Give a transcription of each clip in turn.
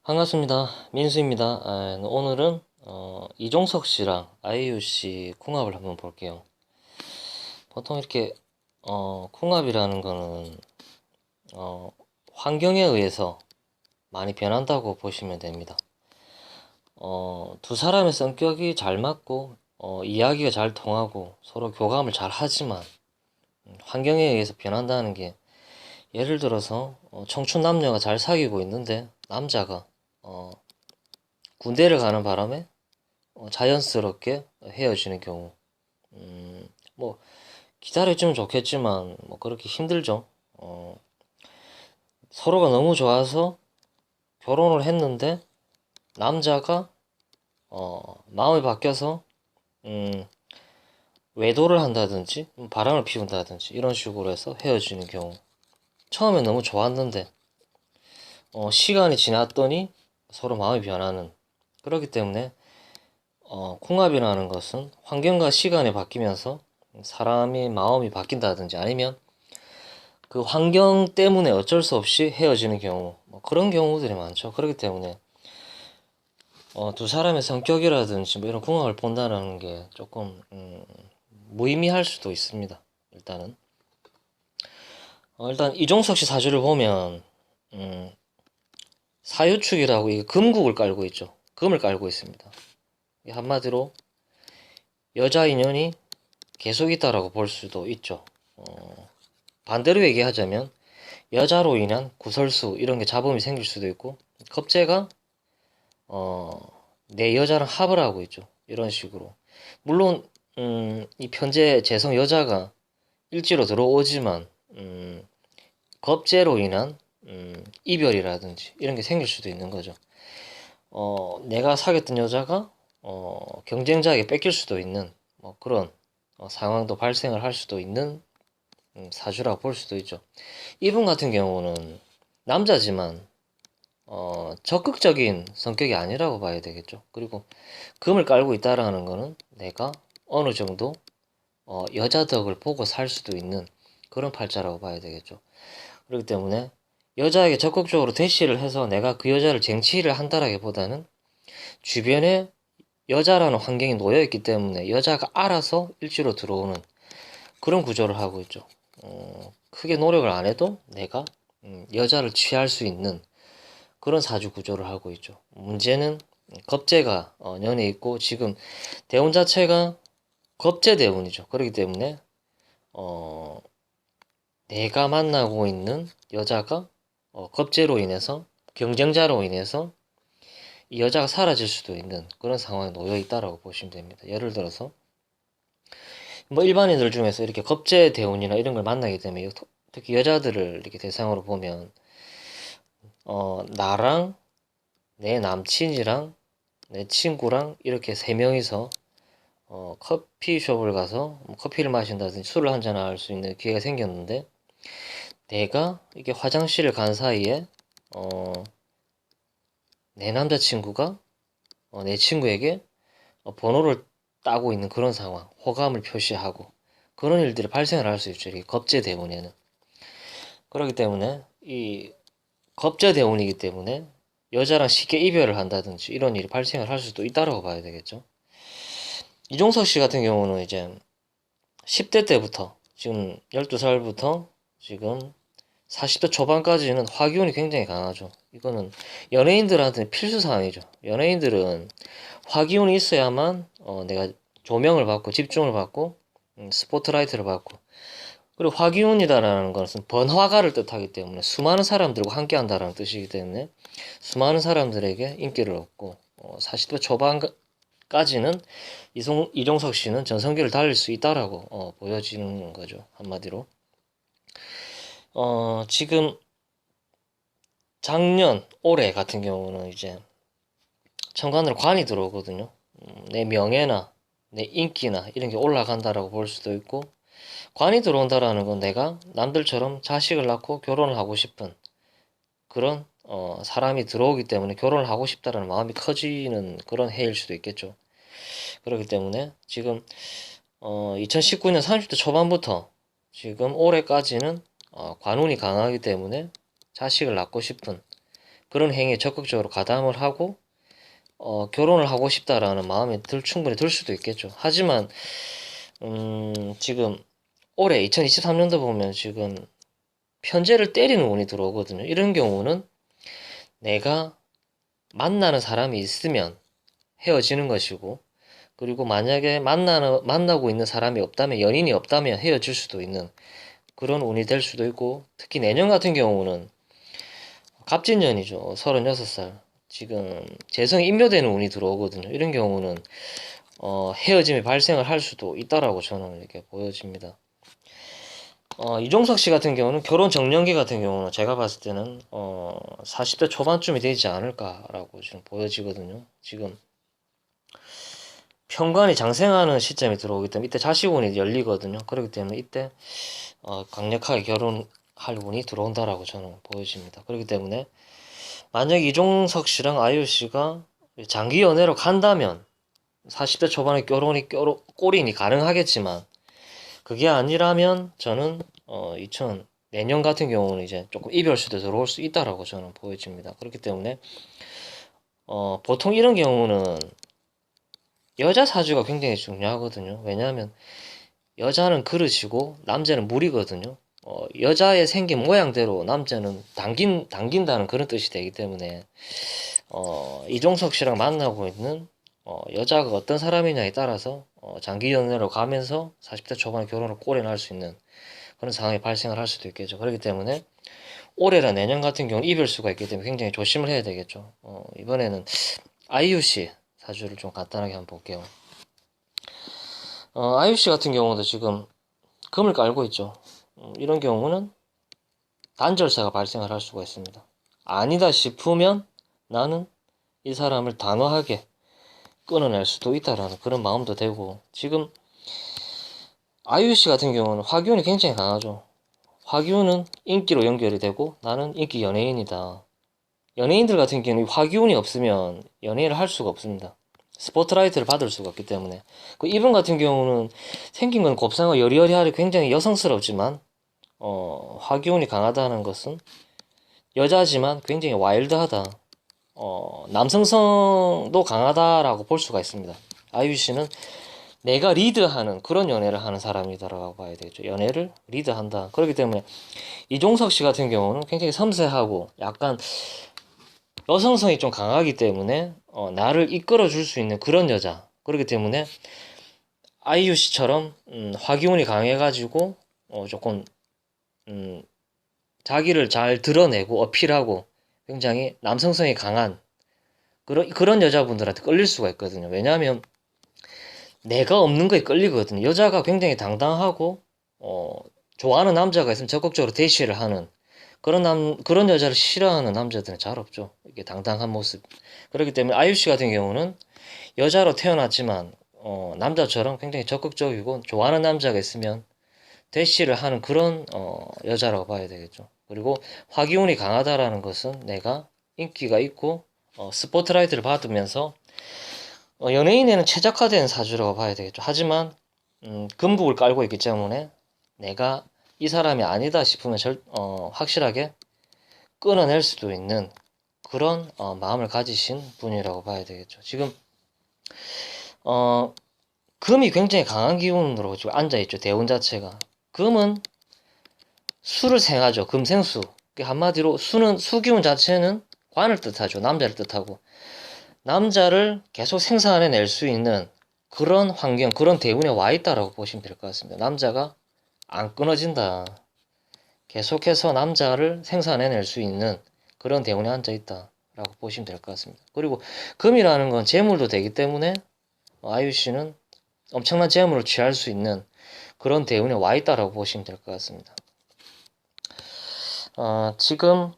반갑습니다. 민수입니다. 오늘은 이종석 씨랑 아이유 씨 궁합을 한번 볼게요. 보통 이렇게 궁합이라는 거는 어, 환경에 의해서 많이 변한다고 보시면 됩니다. 두 사람의 성격이 잘 맞고 이야기가 잘 통하고 서로 교감을 잘 하지만 환경에 의해서 변한다는 게, 예를 들어서 청춘 남녀가 잘 사귀고 있는데 남자가 어, 군대를 가는 바람에 자연스럽게 헤어지는 경우. 뭐 기다려주면 좋겠지만 뭐 그렇게 힘들죠. 서로가 너무 좋아서 결혼을 했는데 남자가 마음이 바뀌어서 음, 외도를 한다든지 바람을 피운다든지 이런 식으로 해서 헤어지는 경우. 처음에 너무 좋았는데 시간이 지났더니 서로 마음이 변하는. 그렇기 때문에 궁합이라는 것은 환경과 시간이 바뀌면서 사람의 마음이 바뀐다든지, 아니면 그 환경 때문에 어쩔 수 없이 헤어지는 경우, 뭐 그런 경우들이 많죠. 그렇기 때문에 두 사람의 성격이라든지 뭐 이런 궁합을 본다는 게 조금 무의미할 수도 있습니다. 일단 이종석 씨 사주를 보면 음, 사유축이라고 이 금국을 깔고 있죠. 금을 깔고 있습니다. 한마디로 여자 인연이 계속 있다라고 볼 수도 있죠. 반대로 얘기하자면 여자로 인한 구설수 이런 게 잡음이 생길 수도 있고, 겁재가 내 여자랑 합을 하고 있죠. 이런 식으로. 물론 이 편제 재성 여자가 일지로 들어오지만 겁재로 인한 이별이라든지 이런 게 생길 수도 있는 거죠. 내가 사귀었던 여자가 경쟁자에게 뺏길 수도 있는 뭐 그런 상황도 발생을 할 수도 있는 사주라고 볼 수도 있죠. 이분 같은 경우는 남자지만 적극적인 성격이 아니라고 봐야 되겠죠. 그리고 금을 깔고 있다라는 거는 내가 어느 정도 여자 덕을 보고 살 수도 있는 그런 팔자라고 봐야 되겠죠. 그렇기 때문에 여자에게 적극적으로 대시를 해서 내가 그 여자를 쟁취를 한다라기보다는 주변에 여자라는 환경이 놓여있기 때문에 여자가 알아서 일지로 들어오는 그런 구조를 하고 있죠. 크게 노력을 안 해도 내가 여자를 취할 수 있는 그런 사주 구조를 하고 있죠. 문제는 겁재가 연에 있고, 지금 대운 자체가 겁재 대운이죠. 그렇기 때문에 어, 내가 만나고 있는 여자가 겁재로 인해서, 경쟁자로 인해서 이 여자가 사라질 수도 있는 그런 상황에 놓여 있다라고 보시면 됩니다. 예를 들어서 뭐 일반인들 중에서 이렇게 겁재 대운이나 이런 걸 만나게 되면, 특히 여자들을 이렇게 대상으로 보면 나랑 내 남친이랑 내 친구랑 이렇게 세 명이서 커피숍을 가서 뭐 커피를 마신다든지 술을 한잔 할 수 있는 기회가 생겼는데, 내가 이게 화장실을 간 사이에 어, 내 남자친구가 내 친구에게 번호를 따고 있는 그런 상황, 호감을 표시하고 그런 일들이 발생을 할 수 있죠. 이게 겁재 대운에는. 그렇기 때문에 이 겁재 대운이기 때문에 여자랑 쉽게 이별을 한다든지 이런 일이 발생을 할 수도 있다라고 봐야 되겠죠. 이종석 씨 같은 경우는 이제 10대 때부터, 지금 12살부터 지금 40대 초반까지는 화기운이 굉장히 강하죠. 이거는 연예인들한테는 필수 사항이죠. 연예인들은 화기운이 있어야만 내가 조명을 받고 집중을 받고 스포트라이트를 받고, 그리고 화기운이다라는 것은 번화가를 뜻하기 때문에 수많은 사람들과 함께 한다는 뜻이기 때문에 수많은 사람들에게 인기를 얻고 40대 초반까지는 이종석 씨는 전성기를 달릴 수 있다라고 보여지는 거죠. 한마디로. 지금 작년, 올해 같은 경우는 이제 천간으로 관이 들어오거든요. 내 명예나 내 인기나 이런 게 올라간다라고 볼 수도 있고, 관이 들어온다라는 건 내가 남들처럼 자식을 낳고 결혼을 하고 싶은 그런 사람이 들어오기 때문에 결혼을 하고 싶다라는 마음이 커지는 그런 해일 수도 있겠죠. 그렇기 때문에 지금 2019년 30대 초반부터 지금 올해까지는 관운이 강하기 때문에 자식을 낳고 싶은 그런 행위에 적극적으로 가담을 하고 결혼을 하고 싶다라는 마음이 충분히 들 수도 있겠죠. 하지만 지금 올해 2023년도 보면 지금 편제를 때리는 운이 들어오거든요. 이런 경우는 내가 만나는 사람이 있으면 헤어지는 것이고, 그리고 만약에 만나고 있는 사람이 없다면, 연인이 없다면 헤어질 수도 있는 그런 운이 될 수도 있고, 특히 내년 같은 경우는 갑진년이죠. 36살. 지금 재성이 인묘되는 운이 들어오거든요. 이런 경우는 헤어짐이 발생을 할 수도 있다라고 저는 이렇게 보여집니다. 이종석 씨 같은 경우는 결혼 정년기 같은 경우는 제가 봤을 때는 40대 초반쯤이 되지 않을까라고 지금 보여지거든요. 지금 편관이 장생하는 시점이 들어오기 때문에 이때 자식운이 열리거든요. 그렇기 때문에 이때 강력하게 결혼할 운이 들어온다라고 저는 보여집니다. 그렇기 때문에 만약 이종석 씨랑 아이유 씨가 장기 연애로 간다면 40대 초반에 꼬린이 가능하겠지만, 그게 아니라면 저는 내년 같은 경우는 이제 조금 이별수도 들어올 수 있다라고 저는 보여집니다. 그렇기 때문에 보통 이런 경우는 여자 사주가 굉장히 중요하거든요. 왜냐하면 여자는 그릇이고 남자는 물이거든요. 여자의 생긴 모양대로 남자는 당긴다는 그런 뜻이 되기 때문에 이종석 씨랑 만나고 있는 여자가 어떤 사람이냐에 따라서 장기 연애로 가면서 40대 초반에 결혼을 꼬려낼 수 있는 그런 상황이 발생을 할 수도 있겠죠. 그렇기 때문에 올해나 내년 같은 경우는 이별수가 있기 때문에 굉장히 조심을 해야 되겠죠. 이번에는 아이유 씨 사주를 좀 간단하게 한번 볼게요. 아이유 씨 같은 경우도 지금 금을 깔고 있죠. 이런 경우는 단절사가 발생을 할 수가 있습니다. 아니다 싶으면 나는 이 사람을 단호하게 끊어낼 수도 있다라는 그런 마음도 되고, 지금 아이유 씨 같은 경우는 화기운이 굉장히 강하죠. 화기운은 인기로 연결이 되고 나는 인기 연예인이다. 연예인들 같은 경우는 화기운이 없으면 연예를 할 수가 없습니다. 스포트라이트를 받을 수가 없기 때문에. 이분 같은 경우는 생긴 건 곱상하고 여리여리하고 굉장히 여성스럽지만 화기운이 강하다는 것은 여자지만 굉장히 와일드하다. 남성성도 강하다라고 볼 수가 있습니다. 아이유 씨는 내가 리드하는 그런 연애를 하는 사람이다라고 봐야 되겠죠. 연애를 리드한다. 그렇기 때문에 이종석 씨 같은 경우는 굉장히 섬세하고 약간 여성성이 좀 강하기 때문에 나를 이끌어 줄 수 있는 그런 여자. 그렇기 때문에 아이유 씨처럼 화기운이 강해가지고 조금 자기를 잘 드러내고 어필하고 굉장히 남성성이 강한 그런 여자분들한테 끌릴 수가 있거든요. 왜냐하면 내가 없는 거에 끌리거든요. 여자가 굉장히 당당하고 좋아하는 남자가 있으면 적극적으로 대시를 하는 그런 여자를 싫어하는 남자들은 잘 없죠. 이게 당당한 모습. 그렇기 때문에 아이유 씨 같은 경우는 여자로 태어났지만 남자처럼 굉장히 적극적이고 좋아하는 남자가 있으면 대시를 하는 그런 여자라고 봐야 되겠죠. 그리고 화기운이 강하다라는 것은 내가 인기가 있고 스포트라이트를 받으면서 연예인에는 최적화된 사주라고 봐야 되겠죠. 하지만 금국을 깔고 있기 때문에 내가 이 사람이 아니다 싶으면 확실하게 끊어낼 수도 있는 그런 마음을 가지신 분이라고 봐야 되겠죠. 지금 금이 굉장히 강한 기운으로 지금 앉아있죠. 대운 자체가. 금은 수를 생하죠. 금생수. 한마디로 수기운 자체는 관을 뜻하죠. 남자를 뜻하고. 남자를 계속 생산해낼 수 있는 그런 환경, 그런 대운에 와 있다라고 보시면 될 것 같습니다. 남자가 안 끊어진다. 계속해서 남자를 생산해낼 수 있는 그런 대운에 앉아 있다라고 보시면 될 것 같습니다. 그리고 금이라는 건 재물도 되기 때문에 아이유 씨는 엄청난 재물을 취할 수 있는 그런 대운에 와 있다라고 보시면 될 것 같습니다. 지금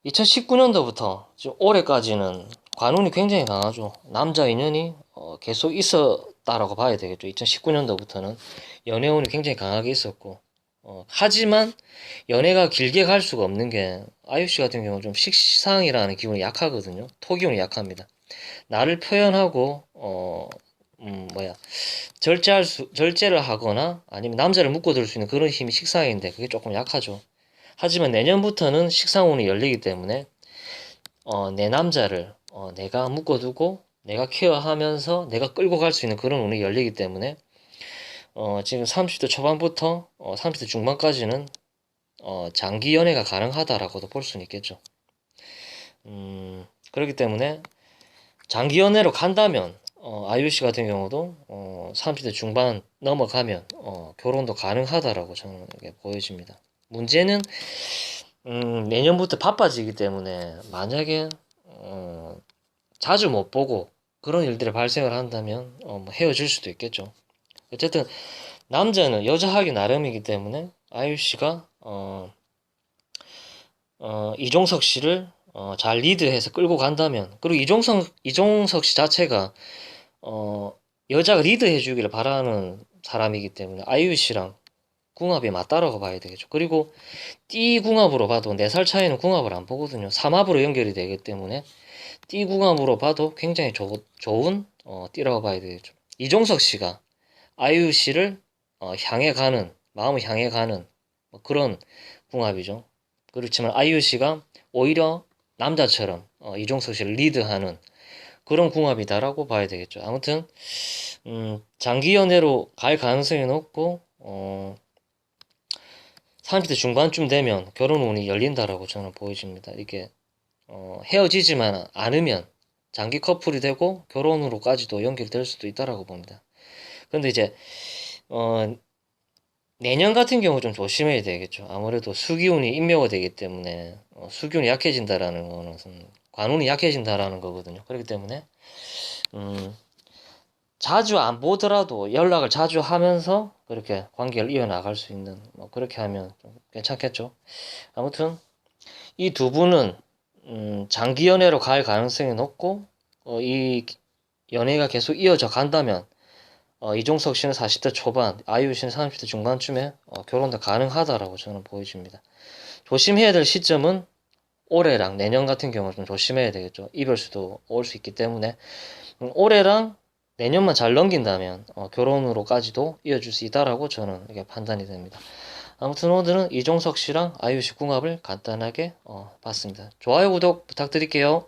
2019년도부터 지금 올해까지는 관운이 굉장히 강하죠. 남자 인연이 계속 있었다라고 봐야 되겠죠. 2019년도부터는 연애운이 굉장히 강하게 있었고, 하지만 연애가 길게 갈 수가 없는 게 아이유 씨 같은 경우는 좀 식상이라는 기운이 약하거든요. 토기운이 약합니다. 나를 표현하고 절제를 하거나 아니면 남자를 묶어둘 수 있는 그런 힘이 식상인데 그게 조금 약하죠. 하지만 내년부터는 식상운이 열리기 때문에 내 남자를 내가 묶어두고 내가 케어하면서 내가 끌고 갈 수 있는 그런 운이 열리기 때문에 지금 30대 초반부터 30대 중반까지는 장기 연애가 가능하다라고도 볼 수는 있겠죠. 그렇기 때문에 장기 연애로 간다면 아이유 씨 같은 경우도 30대 중반 넘어가면 결혼도 가능하다라고 저는 이게 보여집니다. 문제는 내년부터 바빠지기 때문에 만약에 자주 못 보고 그런 일들이 발생을 한다면 뭐 헤어질 수도 있겠죠. 어쨌든 남자는 여자하기 나름이기 때문에 아이유 씨가 이종석 씨를 잘 리드해서 끌고 간다면, 그리고 이종석 씨 자체가 여자가 리드해 주기를 바라는 사람이기 때문에 아이유 씨랑 궁합이 맞다라고 봐야 되겠죠. 그리고 띠궁합으로 봐도 4살 차이는 궁합을 안 보거든요. 삼합으로 연결이 되기 때문에 띠궁합으로 봐도 굉장히 좋은 띠라고 봐야 되겠죠. 이종석 씨가 아이유 씨를 향해 가는, 마음을 향해 가는 뭐 그런 궁합이죠. 그렇지만 아이유 씨가 오히려 남자처럼 이종석 씨를 리드하는 그런 궁합이다라고 봐야 되겠죠. 아무튼 장기 연애로 갈 가능성이 높고 30대 중반쯤 되면 결혼 운이 열린다라고 저는 보여집니다. 이게 헤어지지만 않으면 장기 커플이 되고 결혼으로까지도 연결될 수도 있다라고 봅니다. 근데 이제 내년 같은 경우 좀 조심해야 되겠죠. 아무래도 수기운이 인묘가 되기 때문에 수기운이 약해진다라는 거는 관운이 약해진다라는 거거든요. 그렇기 때문에 자주 안 보더라도 연락을 자주 하면서 그렇게 관계를 이어나갈 수 있는 뭐 그렇게 하면 좀 괜찮겠죠. 아무튼 이 두 분은 장기 연애로 갈 가능성이 높고 이 연애가 계속 이어져 간다면 이종석 씨는 40대 초반, 아이유 씨는 30대 중반쯤에 결혼도 가능하다라고 저는 보여집니다. 조심해야 될 시점은 올해랑 내년 같은 경우는 좀 조심해야 되겠죠. 이별수도 올 수 있기 때문에 올해랑 내년만 잘 넘긴다면 결혼으로까지도 이어질 수 있다라고 저는 이게 판단이 됩니다. 아무튼 오늘은 이종석 씨랑 아이유 씨 궁합을 간단하게 봤습니다. 좋아요, 구독 부탁드릴게요.